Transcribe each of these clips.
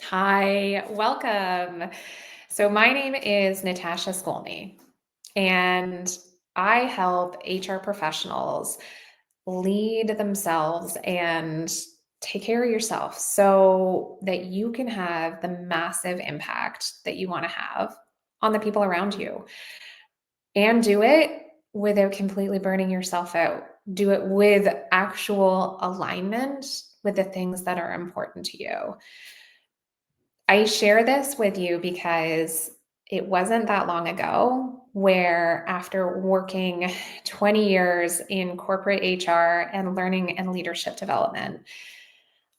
Hi, welcome. So, my name is Natasha Skolny, and I help HR professionals lead themselves and take care of yourself so that you can have the massive impact that you want to have on the people around you and do it without completely burning yourself out. Do it with actual alignment with the things that are important to you. I share this with you because it wasn't that long ago where, after working 20 years in corporate HR and learning and leadership development,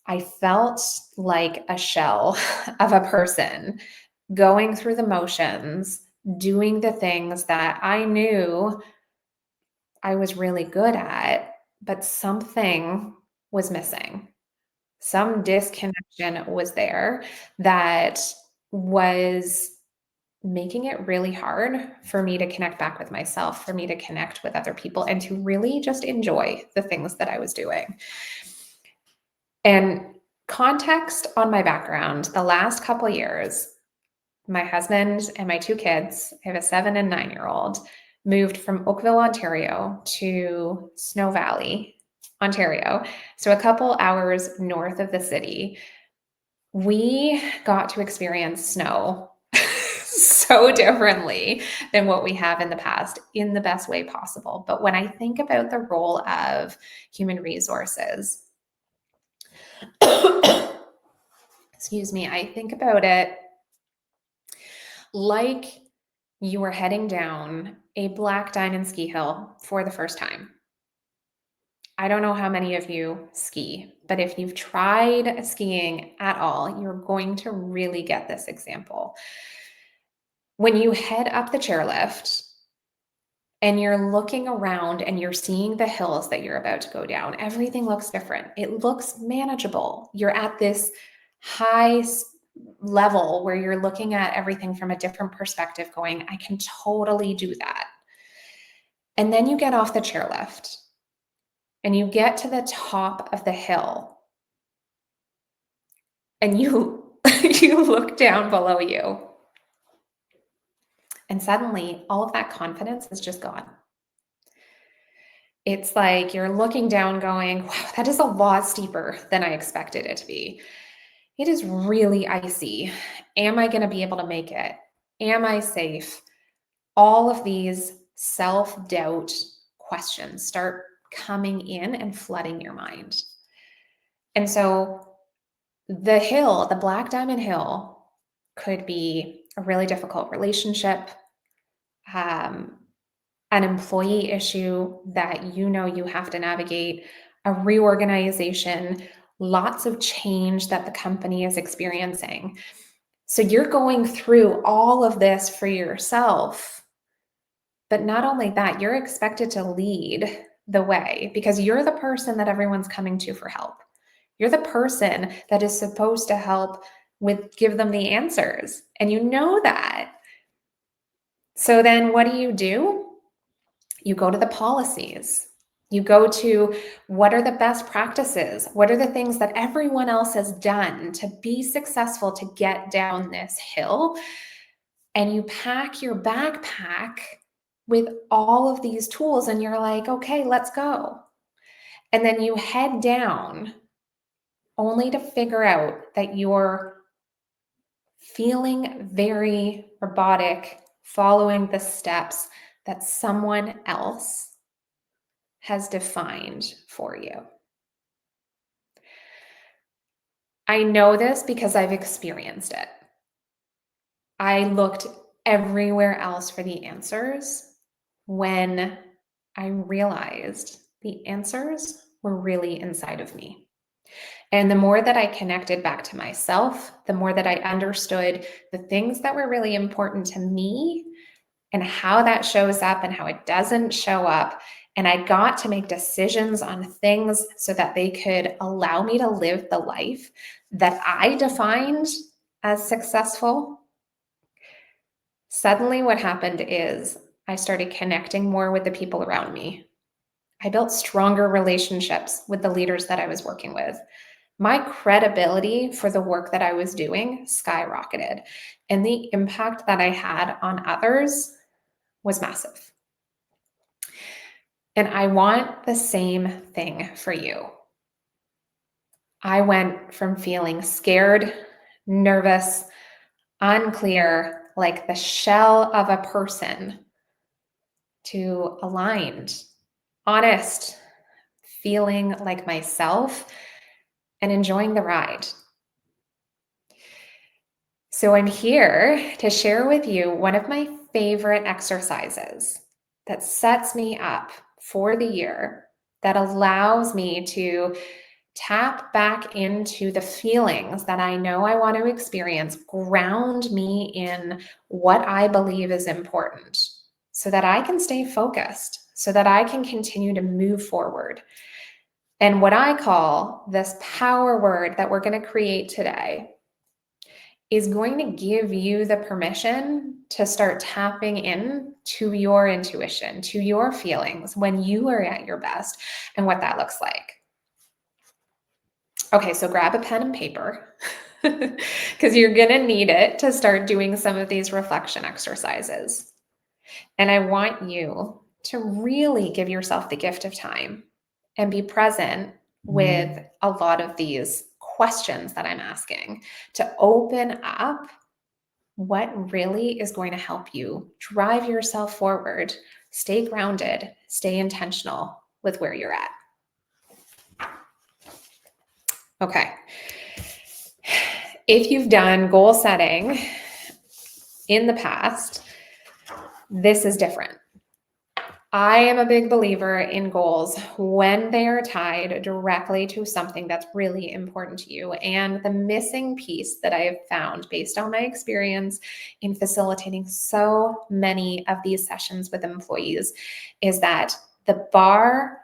I felt like a shell of a person going through the motions, doing the things that I knew I was really good at, but something was missing. Some disconnection was there that was making it really hard for me to connect back with myself, for me to connect with other people, and to really just enjoy the things that I was doing. And context on my background, the last couple years, my husband and my two kids, I have a 7 and 9-year-old, moved from Oakville, Ontario to Snow Valley, Ontario. So a couple hours north of the city. We got to experience snow so differently than what we have in the past in the best way possible. But when I think about the role of human resources, excuse me, I think about it like you are heading down a black diamond ski hill for the first time. I don't know how many of you ski, but if you've tried skiing at all, you're going to really get this example. When you head up the chairlift and you're looking around and you're seeing the hills that you're about to go down, everything looks different. It looks manageable. You're at this high level where you're looking at everything from a different perspective, going, I can totally do that. And then you get off the chairlift and you get to the top of the hill and you you look down below you, and suddenly all of that confidence is just gone. It's like you're looking down going, wow, that is a lot steeper than I expected it to be. It is really icy. Am I going to be able to make it? Am I safe? All of these self-doubt questions start coming in and flooding your mind. And so the hill, the Black Diamond Hill, could be a really difficult relationship, um, an employee issue that you have to navigate, a reorganization, lots of change that the company is experiencing. So you're going through all of this for yourself. But not only that, you're expected to lead the way because you're the person that everyone's coming to for help. You're the person that is supposed to help give them the answers. And you know that. So then what do? You go to the policies. You go to what are the best practices? What are the things that everyone else has done to be successful to get down this hill? And you pack your backpack with all of these tools and you're like, okay, let's go. And then you head down only to figure out that you're feeling very robotic, following the steps that someone else has defined for you. I know this because I've experienced it. I looked everywhere else for the answers when I realized the answers were really inside of me. And the more that I connected back to myself, the more that I understood the things that were really important to me and how that shows up and how it doesn't show up. And I got to make decisions on things so that they could allow me to live the life that I defined as successful. Suddenly, what happened is I started connecting more with the people around me. I built stronger relationships with the leaders that I was working with. my credibility for the work that I was doing skyrocketed. And the impact that I had on others was massive. And I want the same thing for you. I went from feeling scared, nervous, unclear, like the shell of a person, to aligned, honest, feeling like myself, and enjoying the ride. So I'm here to share with you one of my favorite exercises that sets me up for the year, that allows me to tap back into the feelings that I know I want to experience, ground me in what I believe is important so that I can stay focused, so that I can continue to move forward. And what I call this power word that we're going to create today is going to give you the permission to start tapping in to your intuition, to your feelings when you are at your best, and what that looks like. Okay, so grab a pen and paper because you're going to need it to start doing some of these reflection exercises. And I want you to really give yourself the gift of time and be present with a lot of these questions that I'm asking to open up what really is going to help you drive yourself forward, stay grounded, stay intentional with where you're at. Okay. If you've done goal setting in the past, this is different. I am a big believer in goals when they are tied directly to something that's really important to you. And the missing piece that I have found based on my experience in facilitating so many of these sessions with employees is that the bar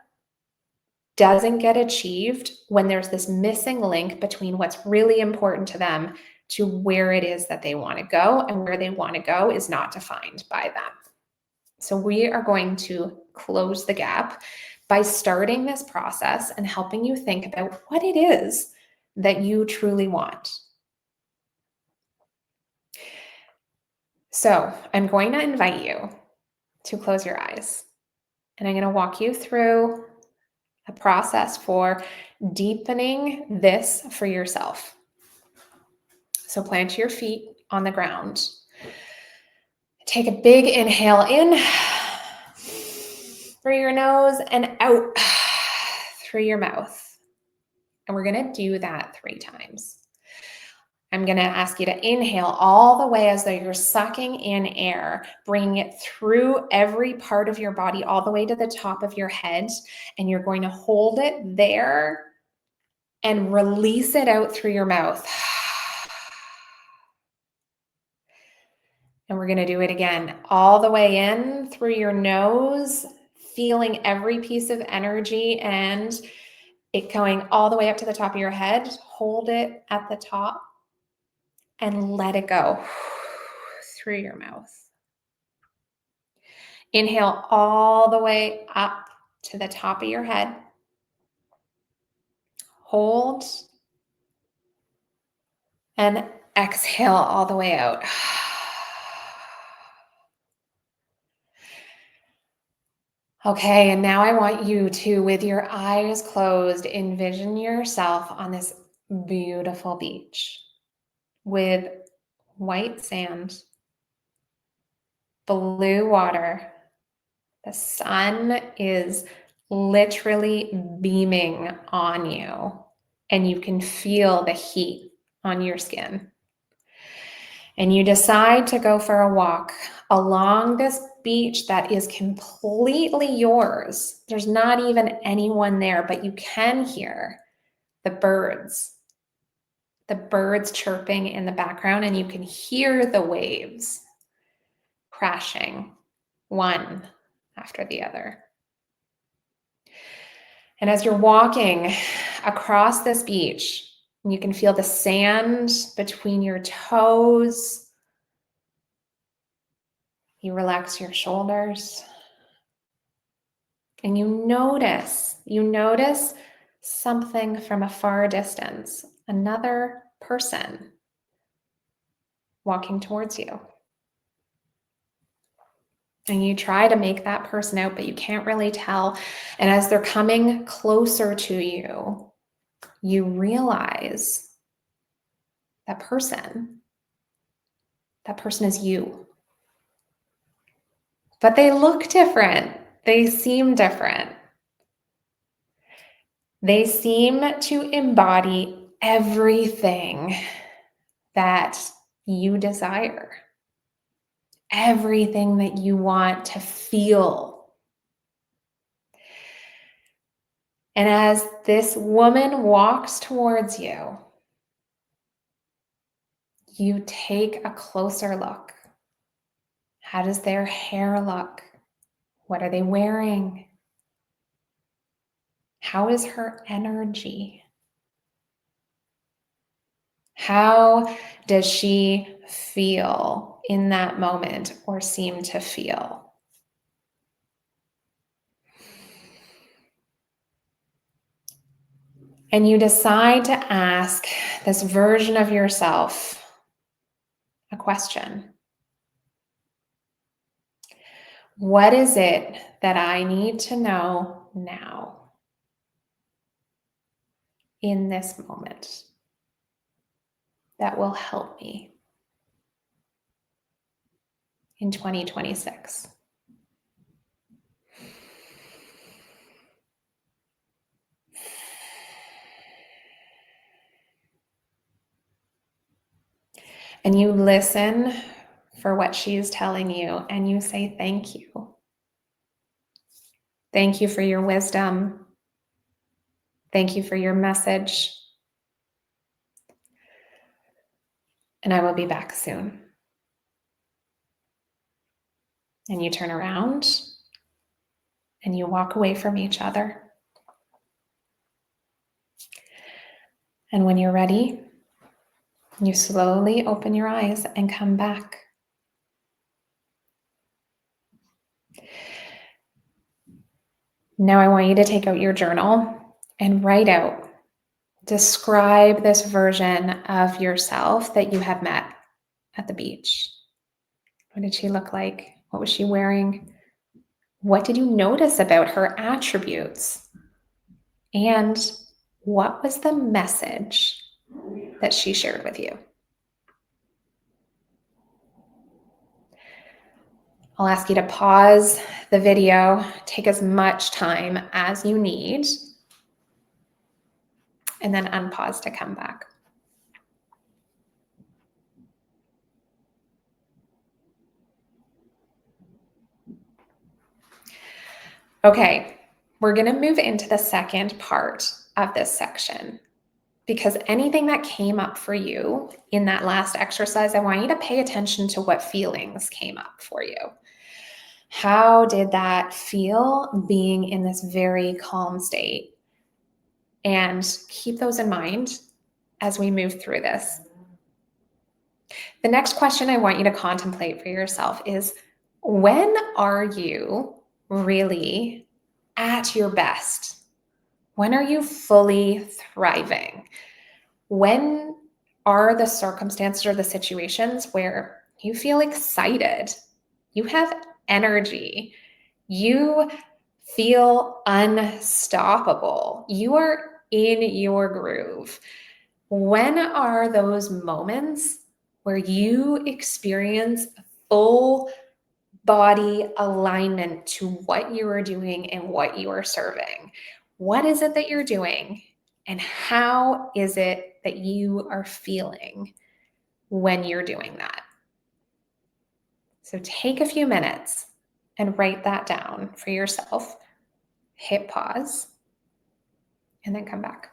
doesn't get achieved when there's this missing link between what's really important to them to where it is that they want to go, and where they want to go is not defined by them. So we are going to close the gap by starting this process and helping you think about what it is that you truly want. So I'm going to invite you to close your eyes, and I'm going to walk you through a process for deepening this for yourself. So plant your feet on the ground. Take a big inhale in through your nose and out through your mouth. And we're going to do that 3 times. I'm going to ask you to inhale all the way as though you're sucking in air, bringing it through every part of your body, all the way to the top of your head. And you're going to hold it there and release it out through your mouth. And we're going to do it again, all the way in through your nose, feeling every piece of energy and it going all the way up to the top of your head. Hold it at the top and let it go through your mouth. Inhale all the way up to the top of your head. Hold and exhale all the way out. Okay, and now I want you to, with your eyes closed, envision yourself on this beautiful beach with white sand, blue water. The sun is literally beaming on you, and you can feel the heat on your skin. And you decide to go for a walk along this beach that is completely yours. There's not even anyone there, but you can hear the birds chirping in the background, and you can hear the waves crashing one after the other. And as you're walking across this beach, you can feel the sand between your toes. You relax your shoulders. And you notice something from a far distance, another person walking towards you. And you try to make that person out, but you can't really tell. And as they're coming closer to you, you realize that person is you. But they look different. They seem different. They seem to embody everything that you desire, everything that you want to feel. And as this woman walks towards you, you take a closer look. How does their hair look? What are they wearing? How is her energy? How does she feel in that moment or seem to feel? And you decide to ask this version of yourself a question. What is it that I need to know now in this moment that will help me in 2026? And you listen for what she is telling you, and you say, thank you. Thank you for your wisdom. Thank you for your message. And I will be back soon. And you turn around and you walk away from each other. And when you're ready, you slowly open your eyes and come back. Now I want you to take out your journal and write out, describe this version of yourself that you had met at the beach. What did she look like? What was she wearing? What did you notice about her attributes? And what was the message that she shared with you? I'll ask you to pause the video, take as much time as you need, and then unpause to come back. Okay, we're going to move into the second part of this section, because anything that came up for you in that last exercise, I want you to pay attention to what feelings came up for you. How did that feel being in this very calm state? And keep those in mind as we move through this. The next question I want you to contemplate for yourself is, when are you really at your best? When are you fully thriving? When are the circumstances or the situations where you feel excited, you have energy, you feel unstoppable, you are in your groove? When are those moments where you experience full body alignment to what you are doing and what you are serving? What is it that you're doing, and how is it that you are feeling when you're doing that? So take a few minutes and write that down for yourself. Hit pause and then come back.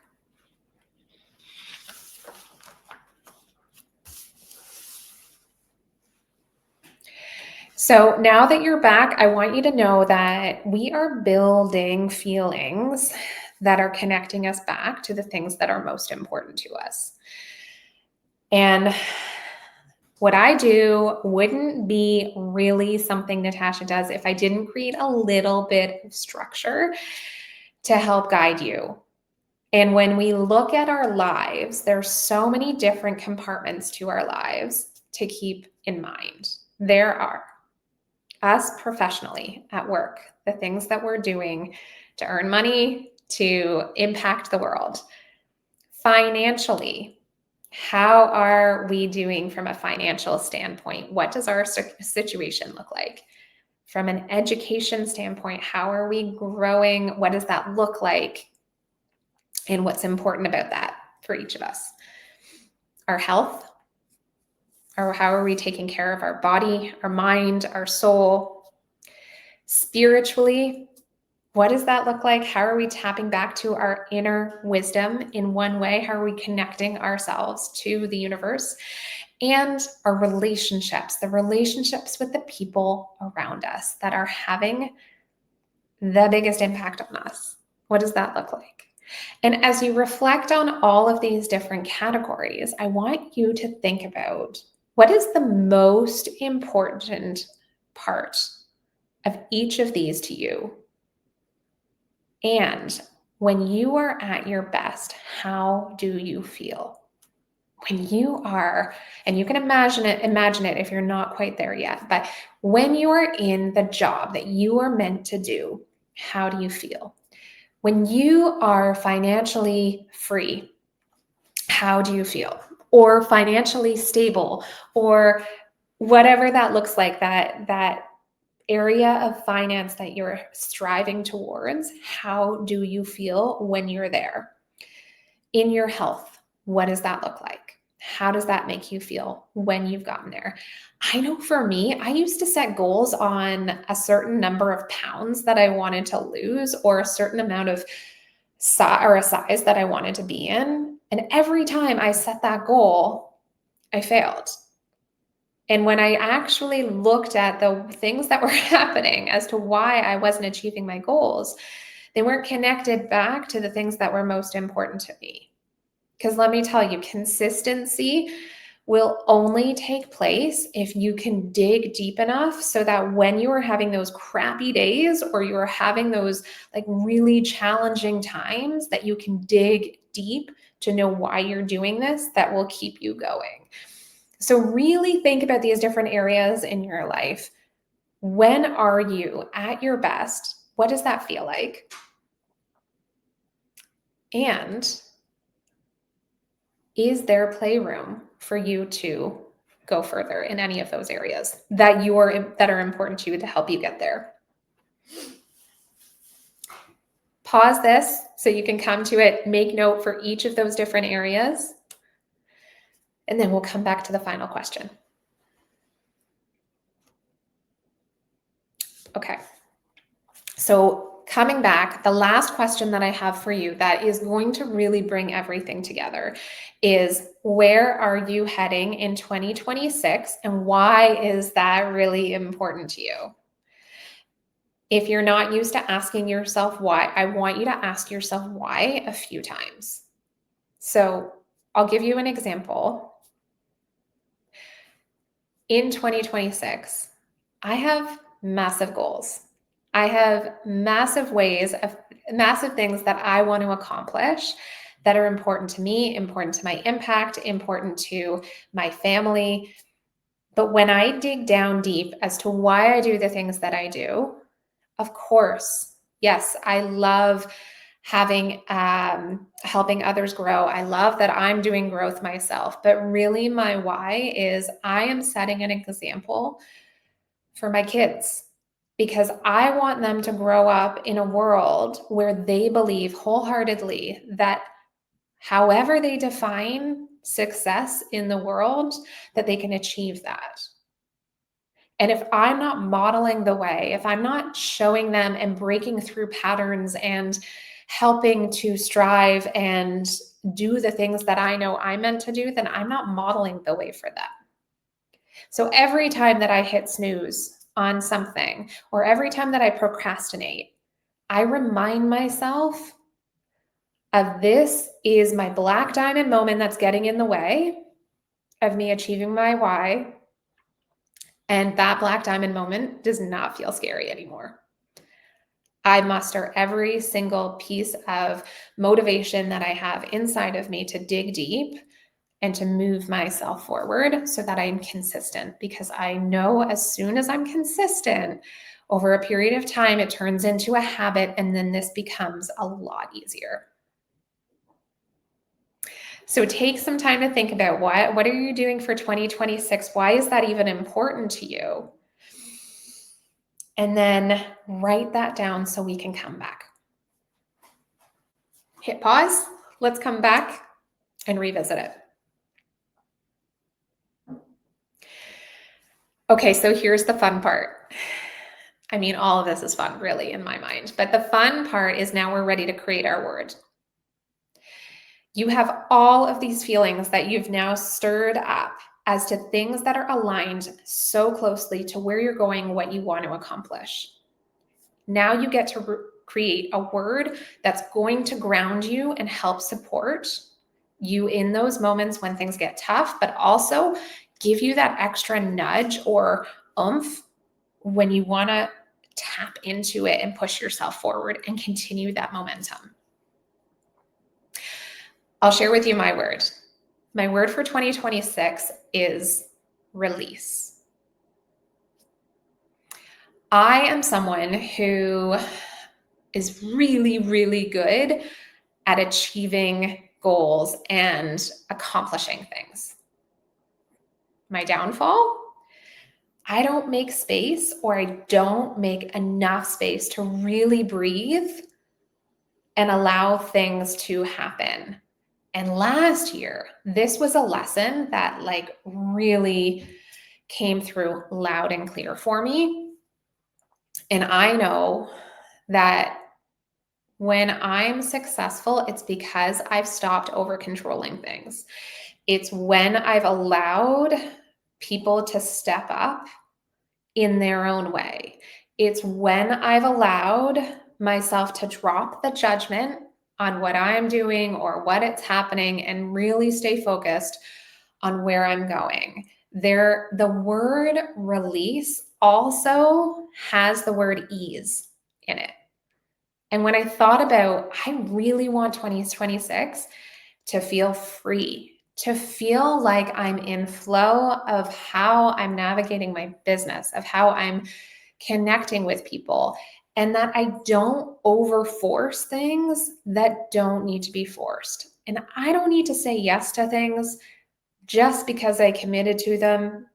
So now that you're back, I want you to know that we are building feelings that are connecting us back to the things that are most important to us. And what I do wouldn't be really something Natasha does if I didn't create a little bit of structure to help guide you. And when we look at our lives, there's so many different compartments to our lives to keep in mind. There are us professionally at work, the things that we're doing to earn money, to impact the world. Financially, how are we doing from a financial standpoint? What does our situation look like? From an education standpoint, how are we growing? What does that look like? And what's important about that for each of us? Our health, or how are we taking care of our body, our mind, our soul? Spiritually, what does that look like? How are we tapping back to our inner wisdom in one way? How are we connecting ourselves to the universe? And our relationships, the relationships with the people around us that are having the biggest impact on us. What does that look like? And as you reflect on all of these different categories, I want you to think about what is the most important part of each of these to you. And when you are at your best, how do you feel? When you are, and you can imagine it if you're not quite there yet, but when you are in the job that you are meant to do, how do you feel? When you are financially free, how do you feel? Or financially stable, or whatever that looks like, that area of finance that you're striving towards, how do you feel when you're there? In your health, what does that look like? How does that make you feel when you've gotten there? I know for me, I used to set goals on a certain number of pounds that I wanted to lose, or a certain amount of a size that I wanted to be in. And every time I set that goal, I failed. And when I actually looked at the things that were happening as to why I wasn't achieving my goals, they weren't connected back to the things that were most important to me. Because let me tell you, consistency will only take place if you can dig deep enough so that when you are having those crappy days, or you are having those like really challenging times, that you can dig deep to know why you're doing this, that will keep you going. So really think about these different areas in your life. When are you at your best? What does that feel like? And is there playroom for you to go further in any of those areas that are important to you to help you get there? Pause this so you can come to it, make note for each of those different areas, and then we'll come back to the final question. Okay. So coming back, the last question that I have for you that is going to really bring everything together is, where are you heading in 2026, and why is that really important to you? If you're not used to asking yourself why, I want you to ask yourself why a few times. So I'll give you an example. In 2026, I have massive goals. I have massive things that I want to accomplish that are important to me, important to my impact, important to my family. But when I dig down deep as to why I do the things that I do, of course, yes, I love helping others grow. I love that I'm doing growth myself. But really, my why is I am setting an example for my kids, because I want them to grow up in a world where they believe wholeheartedly that however they define success in the world, that they can achieve that. And if I'm not modeling the way, if I'm not showing them and breaking through patterns and helping to strive and do the things that I know I'm meant to do, then I'm not modeling the way for them. So every time that I hit snooze on something, or every time that I procrastinate, I remind myself of, this is my black diamond moment that's getting in the way of me achieving my why. And that black diamond moment does not feel scary anymore. I muster every single piece of motivation that I have inside of me to dig deep and to move myself forward so that I'm consistent, because I know as soon as I'm consistent over a period of time, it turns into a habit, and then this becomes a lot easier. So take some time to think about what are you doing for 2026? Why is that even important to you? And then write that down so we can come back. Hit pause. Let's come back and revisit it. Okay, so here's the fun part. I mean, all of this is fun, really, in my mind. But the fun part is now we're ready to create our word. You have all of these feelings that you've now stirred up as to things that are aligned so closely to where you're going, what you want to accomplish. Now you get to create a word that's going to ground you and help support you in those moments when things get tough, but also give you that extra nudge or oomph when you want to tap into it and push yourself forward and continue that momentum. I'll share with you my word. My word for 2026 is release. I am someone who is really, really good at achieving goals and accomplishing things. My downfall? I don't make space, or I don't make enough space to really breathe and allow things to happen. And last year, this was a lesson that really came through loud and clear for me. And I know that when I'm successful, it's because I've stopped over controlling things. It's when I've allowed people to step up in their own way. It's when I've allowed myself to drop the judgment on what I'm doing or what it's happening and really stay focused on where I'm going. The word release also has the word ease in it. And when I thought about, I really want 2026 to feel free, to feel like I'm in flow of how I'm navigating my business, of how I'm connecting with people, and that I don't overforce things that don't need to be forced. And I don't need to say yes to things just because I committed to them.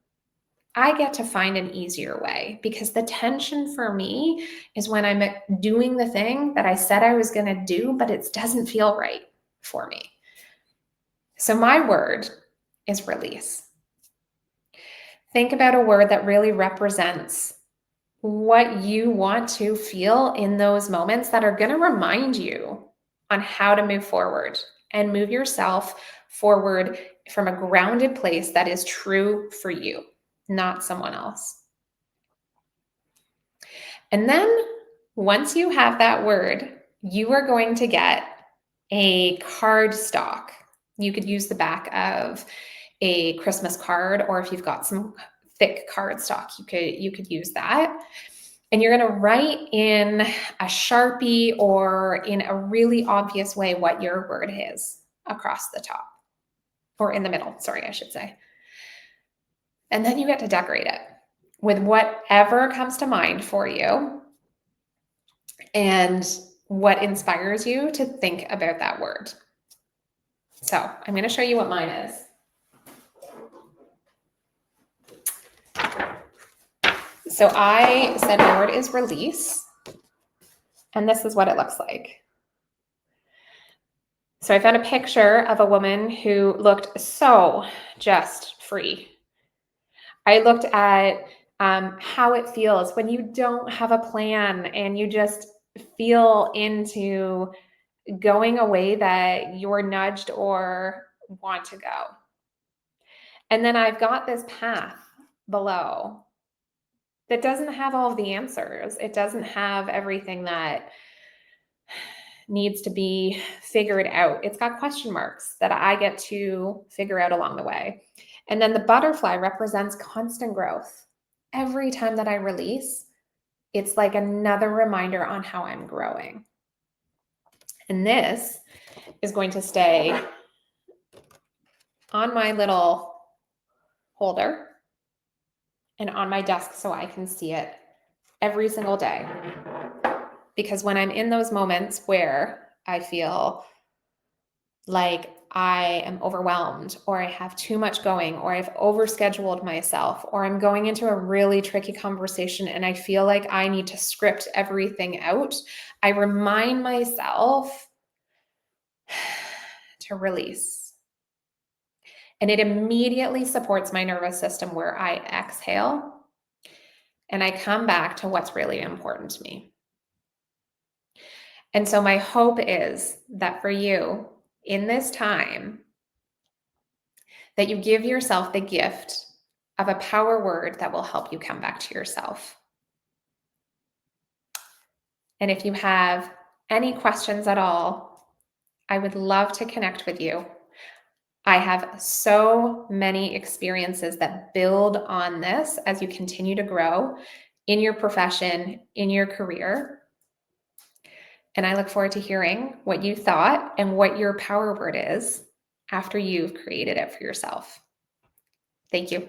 I get to find an easier way, because the tension for me is when I'm doing the thing that I said I was going to do, but it doesn't feel right for me. So my word is release. Think about a word that really represents what you want to feel in those moments that are going to remind you on how to move forward and move yourself forward from a grounded place that is true for you, not someone else. And then once you have that word, you are going to get a card stock. You could use the back of a Christmas card, or if you've got some thick card stock, you could use that. And you're going to write in a Sharpie or in a really obvious way what your word is across the top, or in the middle, sorry, I should say. And then you get to decorate it with whatever comes to mind for you and what inspires you to think about that word. So I'm going to show you what mine is. So I said my word is release, and this is what it looks like. So I found a picture of a woman who looked so just free. I looked at how it feels when you don't have a plan and you just feel into going a way that you're nudged or want to go. And then I've got this path below that doesn't have all of the answers. It doesn't have everything that needs to be figured out. It's got question marks that I get to figure out along the way. And then the butterfly represents constant growth. Every time that I release, It's like another reminder on how I'm growing. And this is going to stay on my little holder and on my desk so I can see it every single day. Because when I'm in those moments where I feel like I am overwhelmed, or I have too much going, or I've overscheduled myself, or I'm going into a really tricky conversation and I feel like I need to script everything out, I remind myself to release. And it immediately supports my nervous system where I exhale and I come back to what's really important to me. And so my hope is that for you in this time, that you give yourself the gift of a power word that will help you come back to yourself. And if you have any questions at all, I would love to connect with you. I have so many experiences that build on this as you continue to grow in your profession, in your career. And I look forward to hearing what you thought and what your power word is after you've created it for yourself. Thank you.